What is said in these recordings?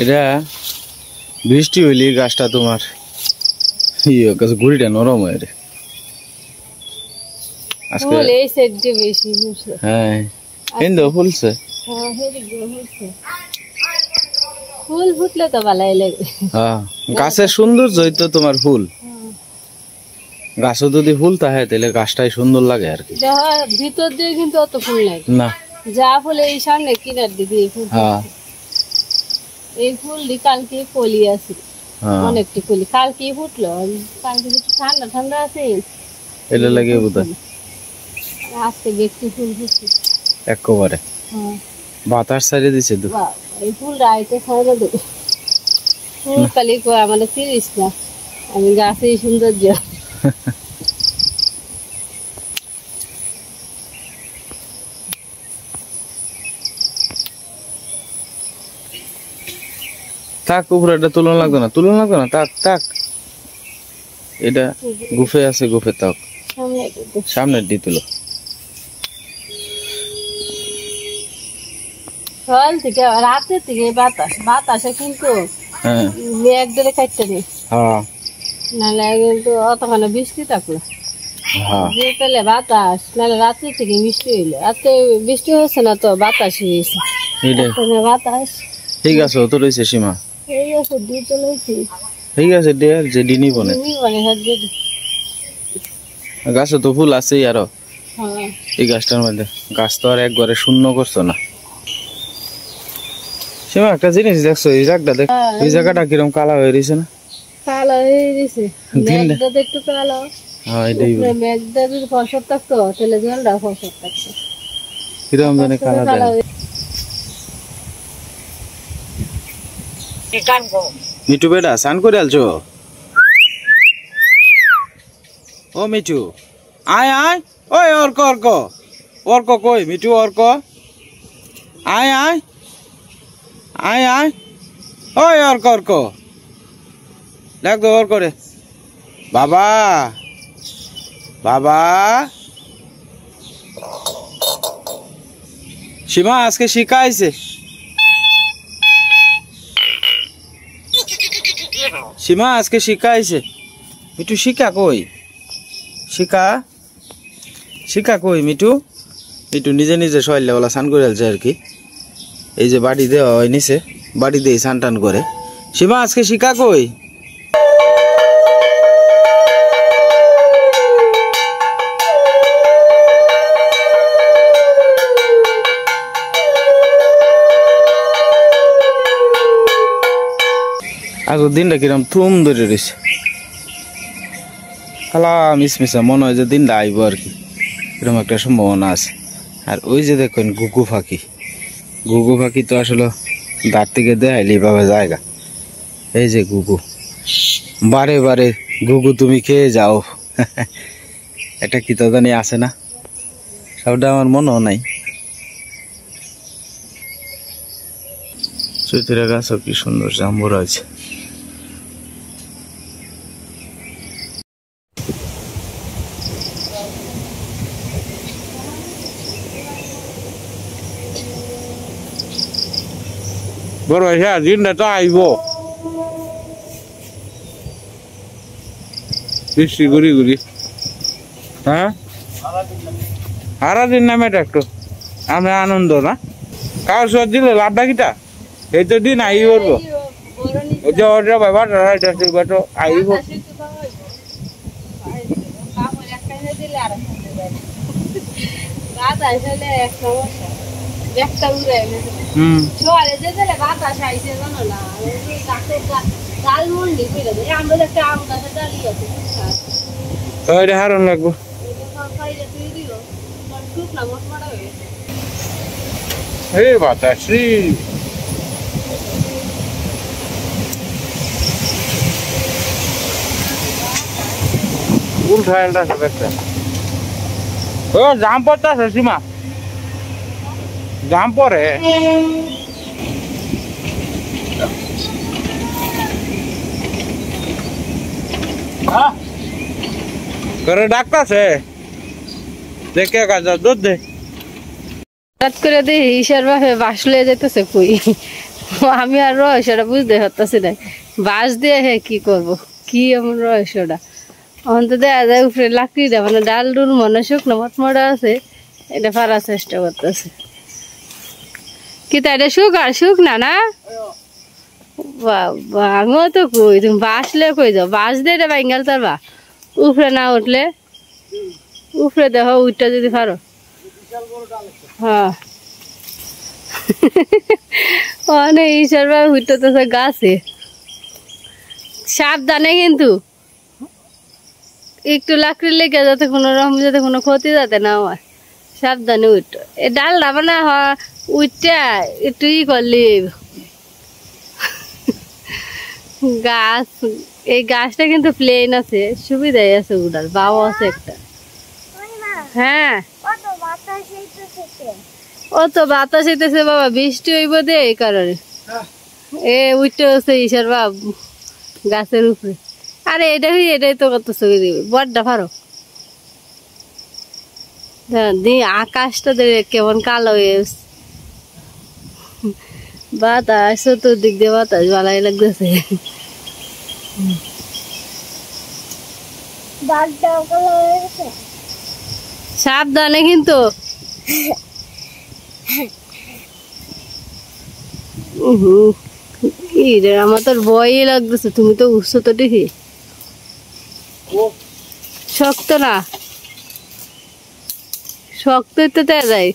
এটা বৃষ্টি হইলে গাছটা তোমার গুড়িটা নরম হয় রে। হ্যাঁ কিন্তু ফুলছে, ফুল ফুটলে তো ভালোই লাগে। হ্যাঁ গাছের সৌন্দর্যই তো তোমার ফুল। গাছও যদি ফুল থাকে তাহলে গাছটাই সুন্দর লাগে আর কি। ভিতর দিয়ে কিন্তু অত ফুল নাই না, যা ফুল এই সামনে কিনার দিকে এই ফুল কালকে কলি আছে, অনেকটি কলি কালকে ফুটলো। কালকে ঠান্ডা ঠান্ডা আছে এটা লাগে বোধহয় আজকে ব্যক্তি ফুল ফুটছে একেবারে। বাতাস ছাড়িয়ে দিছে তো এই ফুল রাইতে ছাড়া দেবে। ফুল কালি মানে চিনিস না আমি গাছেই সৌন্দর্য। থাক উপরে এটা তুলন লাগবে না, তুলন লাগবে না, থাক থাক। এটা গুফে আছে, গুফে থাক, সামনের দিয়ে তুলো। সকাল থেকে রাতের থেকে বাতাস, বাতাসে কিন্তু মেঘ ধরে খাইতে নেই, নাহলে কিন্তু অতখানে বৃষ্টি থাকলো। তাহলে বাতাস নাহলে রাত্রি থেকে বৃষ্টি হইলো, রাত্রে বৃষ্টি হয়েছে না তো বাতাস হয়েছে। বাতাস ঠিক আছে, অত রয়েছে সীমা ঠিক আছে, দিয়ে চলেছি ঠিক আছে। দেয়ার যে ডিনি বনে গাছে তো ফুল আছেই আরো এই গাছটার মধ্যে। গাছ তো আর একবারে শূন্য করছো না। সীমা একটা জিনিস দেখছো, এই জায়গাটা দেখ, এই জায়গাটা কিরকম কালা হয়ে রয়েছে না? কালা হয়ে গেছে, মেঘটা একটু কালো। হ্যাঁ এটাই মেঘটা যদি ফসল থাকতো তাহলে জলটা ফসল থাকতো, কিরকম জানি কালা। মিঠু বেটা স্নান করে আলছো? ও মিঠু আয় আয়, ওই অর্ক অর্ক অর্ক কই মিঠু, অর্ক আয় আয় আয় আয়, ওই অর্ক অর্ক দেখ তো অর্ক রে। বাবা বাবা, সীমা আজকে শিখাইছে, সীমা আজকে শিখাইছে। মিঠু শিখা কই, শিখা শিখা কই মিঠু? মিঠু নিজে নিজে শৈল্যবেলা স্নান করে আলছে আর কি। এই যে বাড়ি দেওয়া হয় নিচে, বাড়ি দিয়ে স্নান টান করে। সীমা আজকে শিখা কই? আগের দিনটা কিরম থুম ধরে রয়েছে, খালা মিশমিশা মনে হয় যে দিনটা আইব আর কি, এরকম একটা সম্ভাবনা আছে। আর ওই যে দেখুন ঘুঘু পাখি, ঘুঘু পাখি তো আসলে দাঁত থেকে দেখাইলে এইভাবে জায়গা। এই যে ঘুঘু, বারে বারে ঘুঘু তুমি খেয়ে যাও। এটা কি তো জানি আছে না, সবটা আমার মনেও নাই। চৈতিরা গাছও কি সুন্দর জাম্বুরা আছে। বড় হ্যাঁ দিনটা তো আইব, বৃষ্টি ঘুরি ঘুরি। হ্যাঁ সারাদিন নামে একটু আমরা আনন্দ না, কার সর দিলে লাভটা কিটা, এই তো দিন আই করবো আইব। হারণ লাগবো বাতাস উল্টা ও জাম পড়তেছে সীমা, জাম পরে করে ডাকতেছে, দেখে কাজ দুধ দে। হঠাৎ করে দেখি ঈশার বাপে বাঁশ লয়ে যেতেছে কই, আমি আর রহস্যটা বুঝতে পারতেছি না, বাঁশ দিয়ে হে কি করব, কি এমন রহস্যটা। অন্ত দেখা যায় উপরে লাকড়ি দেয়, মানে ডাল ডুল মনে শুকনো মটমটা আছে, এটা পারার চেষ্টা করতেছে। কি তা এটা শুক না না আমিও তো কই, তুমি বাঁশলে কই যাও, বাঁশ দিয়ে এটা বাঙ্গাল তারবা উপরে না উঠলে, উপরে দেখো উঠটা যদি পারো। হ্যাঁ অনেক ঈশার বাবা উঠতেছে গাছে, সাবধানে কিন্তু, একটু লাকড়ি লেগে যাতে কোনো রকম যাতে কোনো ক্ষতি যাতে না হয়, সাবধানে উঠো। এ ডাল না মানে উঠটা একটু ই করলি গাছ, এই গাছটা কিন্তু প্লেন আছে, সুবিধাই আছে উঠার, বাবা আছে একটা। হ্যাঁ ও তো বাতাস হইতেছে বাবা, বৃষ্টি হইব দে এই কারণে এ উঠতে হচ্ছে ঈশার বাপ গাছের উপরে। আরে এটাই তো কত চোখে দিবে বড্ডা পারো দি, আকাশটা কেমন কালো হয়ে বাতাস, চতুর্দিক দিয়ে বাতাস ভালাই লাগতেছে। সাবধানে কিন্তু, আমার তোর ভয়ই লাগতেছে, তুমি তো উঠছো তো দেখি, শক্ত না, শক্তই তো যায়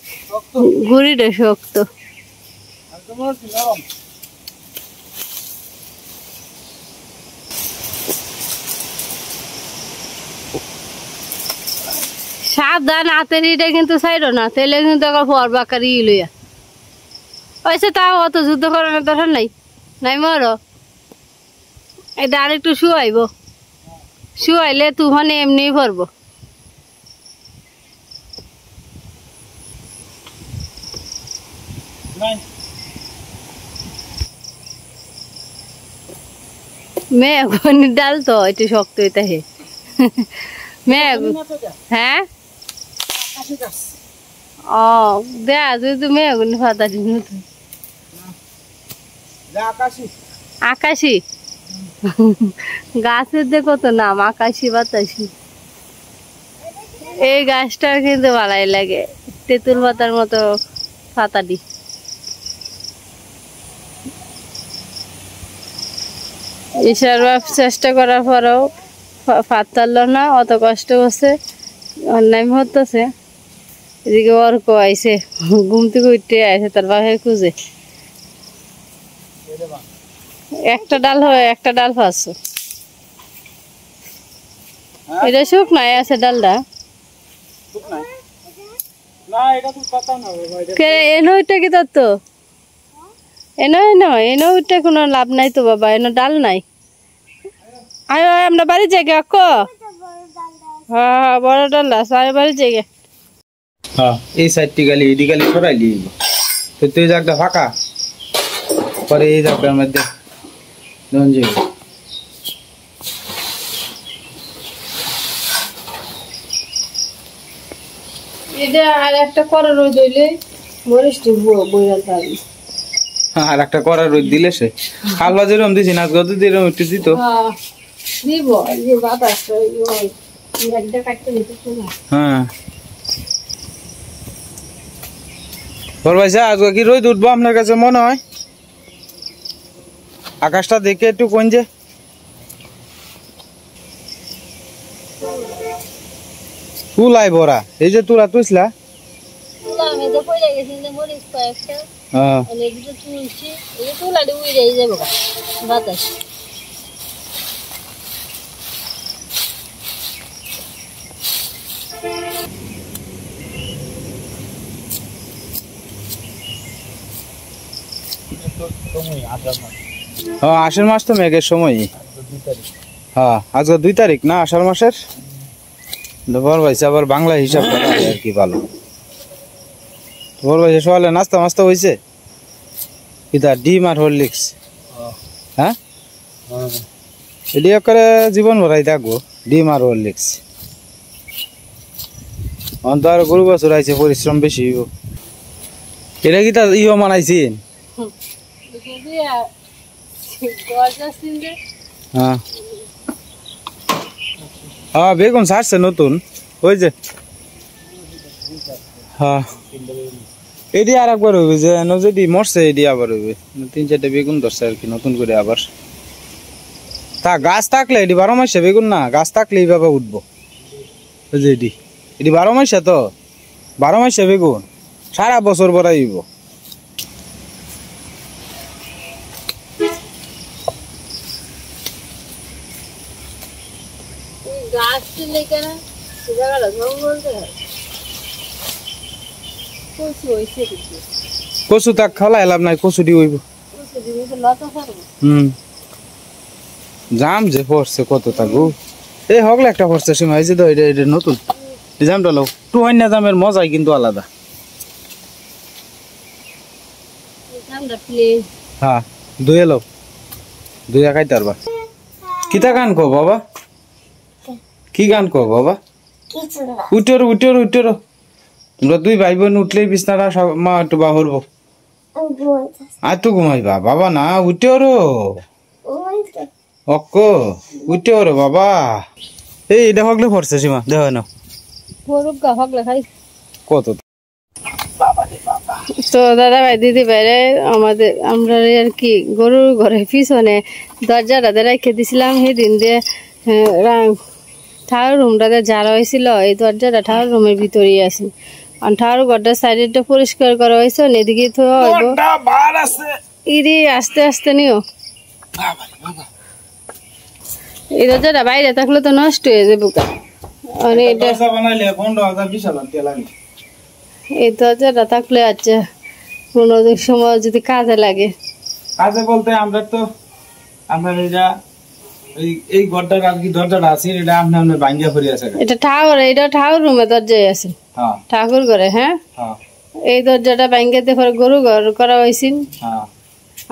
গুড়িটা শক্ত। সাবধান, হাতের ইটা কিন্তু ছাইড়ো না, তেলে কিন্তু আবার পর বাকারি লইয়া ওইসে, তাও অত যুদ্ধ করানোর দরকার নাই, নাই মরো। এটা আরেকটু শুয়াইব, শুয়াইলে তুফানে এমনি ভরবো। মেঘনি ডাল তো একটু শক্ত হইতে হে মেঘ। হ্যাঁ ও দেয়া যদি মেঘনি ফাতা আকাশি গাছের যে কত নাম, আকাশি বাতাসি। এই গাছটা কিন্তু ভালাই লাগে, তেঁতুল পাতার মতো পাতাটি। ঈশার বাপ চেষ্টা করার পরেও পারল না, অত কষ্ট করছে, অন্যায় হতেছে। এদিকে অর্ক আইসে, ঘুম থেকে উঠতে আইসে তার বাপে খুঁজে, একটা ডাল পাচ্ছ, এটা শুক নাই আছে ডালটা, এনটা কি তোর তো এনো উঠতে কোনো লাভ নাই তো বাবা, এনো ডাল নাই। আয় আমরা বাড়ির জায়গা অক্ক, হ্যাঁ বড় ডাল আছে, আয় বাড়ির জায়গা। হ্যাঁ এই সাইডটি গালি এদি গালি সরাইলি তো তুই জায়গাটা ফাঁকা পরে এই জায়গাটার মধ্যে এটা আর একটা করা রোদ হইলে মরিচটি বইরা থাকবে, আর একটা করা রোদ দিলে সে হালুয়া যেরকম দিছি না গত যেরকম একটু দিত দিব যে বাতাসটা একটা কাটতে দিতে। হ্যাঁ তোর ভাইসা আজকে কি রোদ উঠবো আপনার কাছে মনে হয়? আকাশটা দেখে একটু কোন যে তুলাই ভরা, এই যে তুলা তুইসলা বাতাস আষাঢ় মাস তো মেঘের সময়। হ্যাঁ আজকে 2 তারিখ না আষাঢ় মাসের, বল ভাইছে আবার বাংলা হিসাব করা আর কি ভালো। বল ভাইছে সকালে নাস্তা মাস্তা হয়েছে কিতা ডিম আর হরলিক্স? হ্যাঁ এটি করে জীবন ভরাই থাকবো ডিম আর হরলিক্স। অন্ত আর গরু বছর আইছে পরিশ্রম বেশি হইব। এটা কি তার ইও মানাইছেন? হ্যাঁ হ্যাঁ বেগুন ছাড়ছে নতুন ওই যে। হ্যাঁ এটি আর একবার হইবে যে যদি মরছে এটি আবার হইবে 3-4টা বেগুন ধরছে আর কি নতুন করে আবার। তা গাছ থাকলে এটি 12 মাসে বেগুন না, গাছ থাকলে এইভাবে উঠবো। ওই যে এটি 12 মাসে তো 12 মাসে বেগুন সারা বছর পরে আইব। কচু তাক খাওয়া এলাম নাই, কচু দি হইব। জাম যে পড়ছে কত থাকবো এই হগলে একটা পড়ছে সীমা এই যে তো এটা নতুন জামটা লো টু অন্য জামের মজাই কিন্তু আলাদা। হ্যাঁ দুয়ে লো দুইয়া খাইতে পারবা। কিতা গান কো বাবা? কি গান কো বাবা? উঠেরো উঠেরো উঠেরো তোমরা দুই ভাই বোন উঠলেই বিছনাটা মা একটু বাহরবো। আর তো ঘুমাইবা বাবা না উঠেরো অক্কো উঠেরো বাবা। এই এটা হগলে পড়ছে সীমা দেখ না কত। তো দাদা ভাই দিদি ভাইরে আমাদের আমরা আর কি গরুর ঘরে পিছনে দরজাটা রেখে দিছিলাম সেদিন দিয়ে ঠাকুর রুমটাতে ঝাড়া হয়েছিল। এই দরজাটা ঠাকুর রুমের ভিতরেই আছে। আর ঠাকুর ঘরটা সাইডটা পরিষ্কার করা হয়েছে এদিকে তো ইরি আস্তে আস্তে নিও। এই দরজাটা বাইরে থাকলে তো নষ্ট হয়ে যাবে। এই দরজাটা থাকলে আচ্ছা কোনো সময় যদি কাজে লাগে। কাজে বলতে আমরা তো আপনার এই ঘরটার আর কি দরজাটা আছে এটা আপনি ভাঙ্গিয়া ফিরে আছে। এটা ঠাকুর রুমে দরজায় আছে ঠাকুর ঘরে। হ্যাঁ এই দরজাটা ভাঙ্গিয়ে পরে গরু ঘর করা হয়েছিল।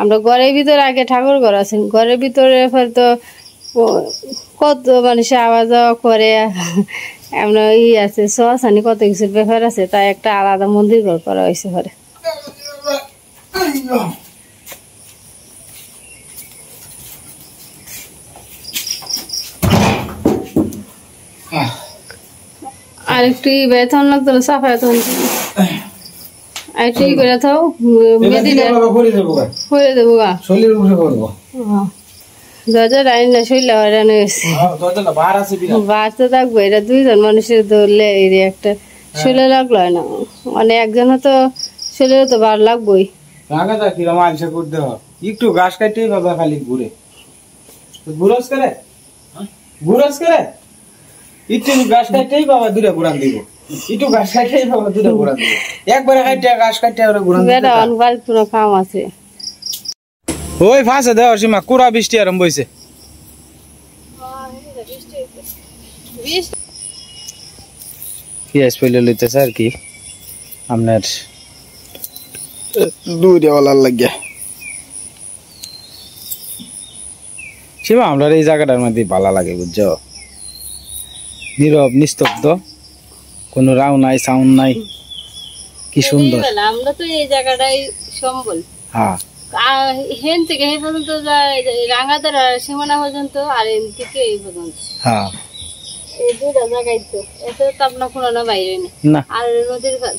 আমরা ঘরের ভিতরে আগে ঠাকুর ঘর আছেন ঘরের ভিতরে তো কত মানুষ আওয়া যাওয়া করে এমন ই আছে শ্মশানি কত কিছুর ব্যাপার আছে তাই একটা আলাদা মন্দির ঘর করা হয়েছে ঘরে। আর একটু বেতন লাগতো না সাফাই তখন আর একটু করে থাও করে দেবো গা দরজা রাইন না শৈলা হয়রান হয়েছে বার তো থাকবো এটা দুইজন মানুষের ধরলে এই একটা শৈলে লাগলো না মানে একজন তো শৈলে তো বার লাগবোই। একটু ঘাস কাটতেই বাবা খালি ঘুরে ঘুরস করে একটু ঘাস কাটতেই বাবা দূরে ঘুরান দিব একটু ঘাস কাটতেই বাবা দূরে ঘুরান দিব একবারে কাটতে ঘাস কাটতে ঘুরান কোনো কাম আছে। ওই ফাঁসে দেওয়ার সীমা কুড়া বৃষ্টি আরম্ভ হয়েছে। পেঁয়াজ পেলে লইতেছে আর কি আপনার দুইটাওয়ালার লাগিয়া সীমা আমরা এই জায়গাটার মধ্যে ভালো লাগে বুঝছো নীরব নিস্তব্ধ কোনো রাও নাই সাউন্ড নাই কি সুন্দর। আমরা তো এই জায়গাটাই সম্বল। হ্যাঁ হেন থেকে এই পর্যন্ত রাঙাদার সীমানা পর্যন্ত আর এন থেকে এই পর্যন্ত। হ্যাঁ এই দুইটা জায়গায় তো এত তাপনা খুলানো বাইরে না আর নদীর পার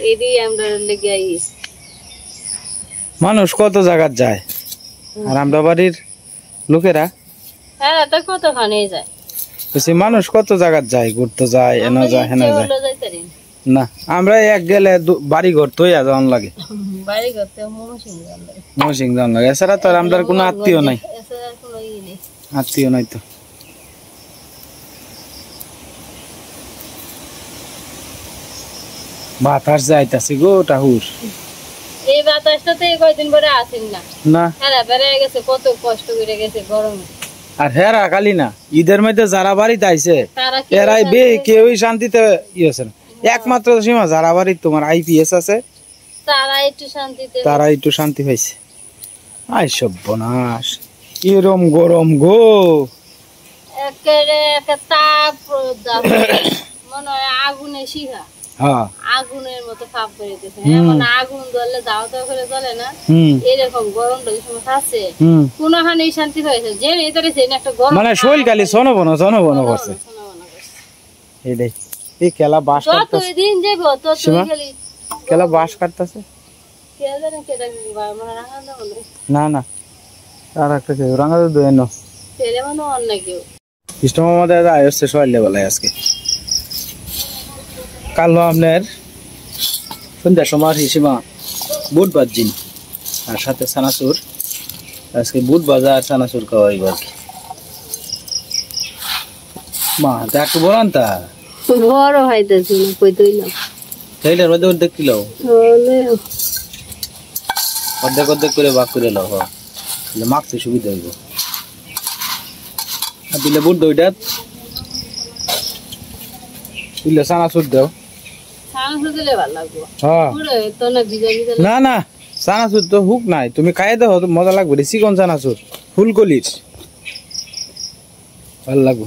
এই দিয়ে আমরা লেগে আইস। মানুষ কত জায়গায় যায় আর আমরা বাড়ির লোকেরা হ্যাঁ তা কতখানে যায় মানুষ কত জায়গায় যায় ঘুরতে যায় এনে যায় হেনে যায় না আমরা এক গেলে বাড়ি ঘর তৈয়া যাওয়ান লাগে মহসিং যাওয়ান লাগে এছাড়া তো আর আমরা কোনো আত্মীয় নাই আত্মীয় নাই তো। বাতাস যাইতাছে গো ঠাকুর এই বাতাসটা তো কয়দিন পরে আসেন না না হেরা বেড়ে গেছে কত কষ্ট করে গেছে গরমে। আর হেরা খালি না ঈদের মধ্যে যারা বাড়িতে আইছে এরাই কেউই শান্তিতে ইয়েছে না একমাত্র সীমা যারা বাড়ি তোমার আইপিএস আছে তারা একটু শান্তি পাইছে। আই সর্বনাশ এরম গরম গো তাপ মনে হয় আগুনে শিখা হ্যাঁ আগুনের মতো ভাব বেরিয়েছে। এমন আগুন জ্বললে দাও দাও করে জ্বলে না, এরকম গরমটা এই সময় আছে কোনখানে শান্তি হয়েছে যে এটারে একটা গরম মানে শরীর খালি সনবন করছে। এইটাই এই খেলা বাস কাটতেছে, যত দিন যাবো তত খালি খেলা বাস কাটতেছে। কে জানে কেটা মানে রাঙা দাও না না আর একটা কেউ রাঙা তো দেয় না ছেলে মানে অন্য কেউ সিস্টেম আমাদের আসছে সবাই লেবেলায় আজকে। কাল আপনার সন্ধ্যার সময় হিসেবা বুট বাজিন আর সাথে সানাসুর, আজকে বুট বাজা আর সানাসুর খাওয়াইব আর কি। মা তা একটু বলান তা বড় হইতেছি না কই তুই না সেইটার মধ্যে অর্ধেক কিলো অর্ধেক অর্ধেক করে ভাগ করে লাও, মাখতে সুবিধা হইব। আর দিলে বুট দইটা দিলে সানাসুর দাও। না না চানাচুর তো হুক নাই, তুমি খাই দাও মজা লাগবে। চিকন চানাচুর ফুলকলির ভাল লাগবে।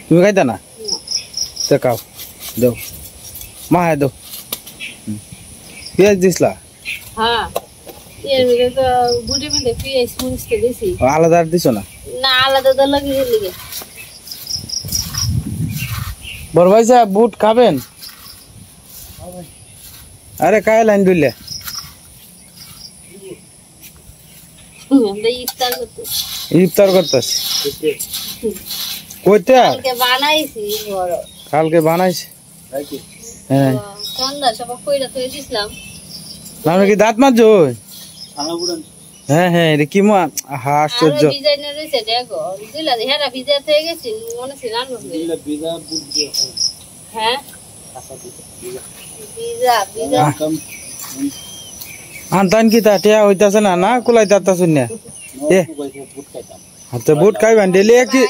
তুমি খাইতা না খাও দাও মা হ্যাঁ দাও। পেঁয়াজ দিসলা আলাদা আর দিছ না? বড় ভাই সাহেব বুট খাবেন? আরে কায় লাইন দিলে ইফতার করতেছি কইতে কালকে বানাইছি। হ্যাঁ আমরা কি দাঁত মারছ? হ্যাঁ হ্যাঁ এটা কি আশ্চর্য। আনতান কি তা টিয়া হইতাছে না না কুলাই তাতাছুন না এ আচ্ছা বুট খাইবেন ডেলি কি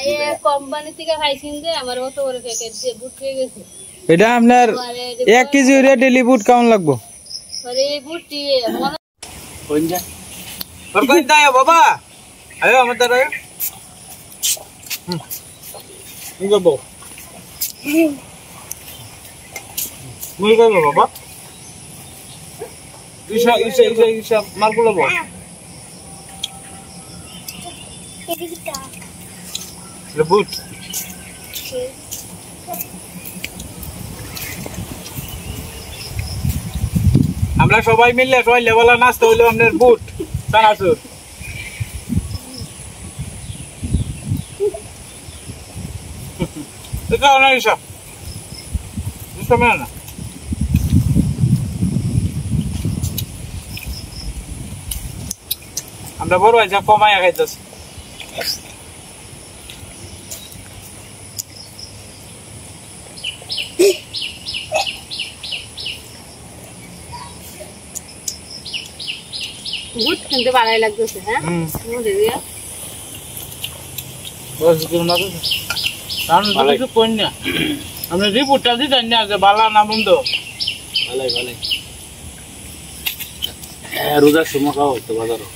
কোম্পানি থেকে খাইছিন যে আমার অত বড় প্যাকেট দিয়ে বুট হয়ে গেছে। এটা আপনার 1 কেজি হইরে ডেলি বুট কাউন লাগবো? আরে এই বুটটি কোন যা তোর কই দাও বাবা আয় আমাদের আয় কি করব মুই করব বাবা ইসা মারগুলো বল বুট আমরা সবাই মিললে সবাই লেভেলা নাচতে হইলো আপনার বুট চানাচুর। না আমরা বড় হয়েছে কমাইয়া খাইতেছি। বুট কিন্তু ভালোই লাগতেছে। হ্যাঁ আমরা রিপোর্টটা দিতেন না যে বালা না বন্ধ ভালাই ভালাই রোজার সময় খাওয়া হতো বাজারও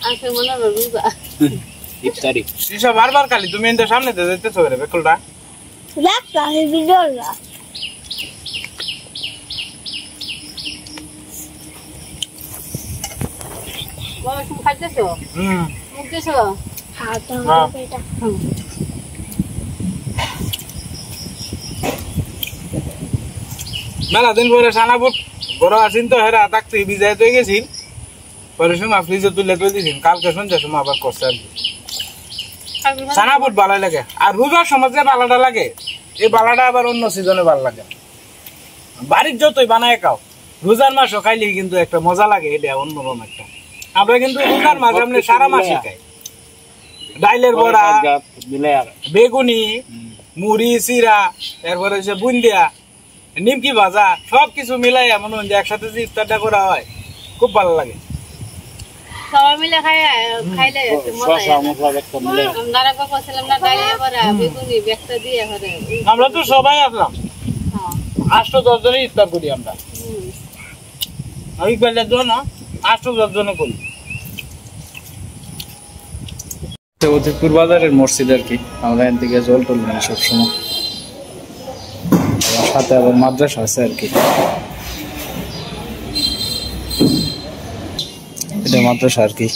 আজকে মনে হয় রোজা ইফতারি সব বারবার খালি তুমি এর সামনে দিয়ে যাইতেছো রে বেকুলটা লাগতা এই ভিডিওটা বাবা তুমি খাইতেছো? মুখতেছো? হ্যাঁ তো এটা মেলা দিন পরে সানাপুট বড় আসিন তো হেরা থাকতে বিজয় তো গেছিন পরে সময় ফ্রিজে তুলে তো দিয়েছিন কালকে সন্ধ্যার সময় আবার করছে আর কি। সানাপুট ভালো লাগে আর রোজার সময় যে বালাটা লাগে এই বালাটা আবার অন্য সিজনে ভালো লাগে। বাড়ির যতই বানায় খাও রোজার মাসও খাইলে কিন্তু একটা মজা লাগে, এটা অন্যরকম একটা। আমরা কিন্তু রোজার মাস আমরা সারা মাসে খাই ডাইলের বড়া বেগুনি মুড়ি চিরা তারপরে হচ্ছে বুন্দিয়া নিমকি ভাজা সবকিছু মিলাইয়া মনে হয় যে একসাথে যে ইফতারটা করা হয় খুব ভালো লাগে। সবাই মিলে খাইলে আমরা তো সবাই আসলাম 8-10 জনে ইফতার করি আমরা। আমি বেলার জন্য 8-10 জনে করি। অধিকপুর বাজারের মসজিদ আর কি, আমরা এখান থেকে জল টল নেই সবসময়। সাথে আবার মাদ্রাসা আছে আর কি। এটা মাদ্রাসা আর কি।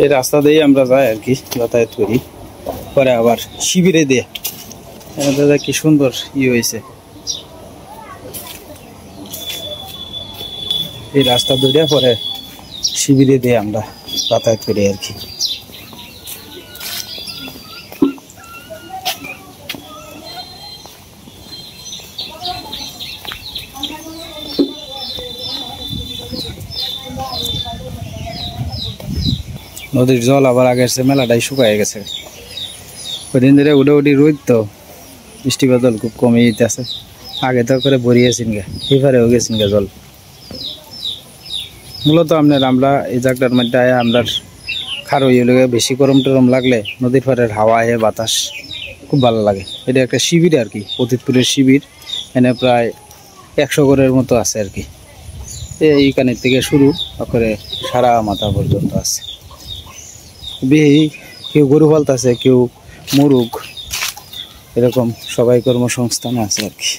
এই রাস্তা দিয়ে আমরা যাই আর কি, যাতায়াত করি। পরে আবার শিবিরে দিয়ে দাদা কি সুন্দর হয়েছে। এই রাস্তা ধরে পরে শিবিরে দিয়ে আমরা যাতায়াত করি আর কি। নদীর জল আবার আগের চেয়ে মেলাটাই শুকায় গেছে। কদিন ধরে উঠে রোদ তো, বৃষ্টি বাদল খুব কমে যেতেছে। আগে তো করে ভরিয়েছেন গে, এবারেও গেছেন গে জল। মূলত আমরা এই জায়গাটার মধ্যে আমরা খারই হলে বেশি গরম টরম লাগলে নদীর পাড়ের হাওয়া বাতাস খুব ভালো লাগে। এটা একটা শিবির আর কি, অতীতপুরের শিবির। এনে প্রায় 100 ঘরের মতো আছে আর কি। এইখানের থেকে শুরু করে সারা মাথা পর্যন্ত আছে। কেউ গরু পালতেছে, কেউ মুরুগ, এরকম সবাই কর্মসংস্থান আছে আর কি।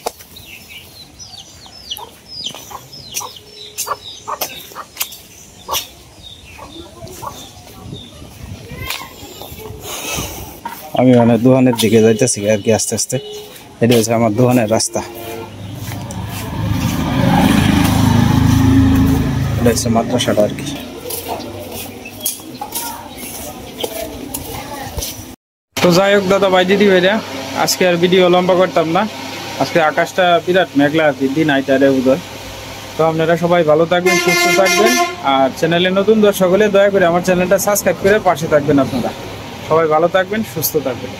আমি মানে দোকানের দিকে যাইতেছি আর কি আস্তে আস্তে। এটা হচ্ছে আমার দোকানের রাস্তা, এটা হচ্ছে মাদ্রাসাটা আর কি। তো যাই হোক দাদা ভাই দিদি ভাইরা, আজকে আর ভিডিও লম্বা করতাম না। আজকে আকাশটা বিরাট মেঘলা আর কি, দিন আইটারে উদয়। তো আপনারা সবাই ভালো থাকবেন, সুস্থ থাকবেন। আর চ্যানেলে নতুন দর্শক হলে দয়া করে আমার চ্যানেলটা সাবস্ক্রাইব করে পাশে থাকবেন। আপনারা সবাই ভালো থাকবেন, সুস্থ থাকবেন।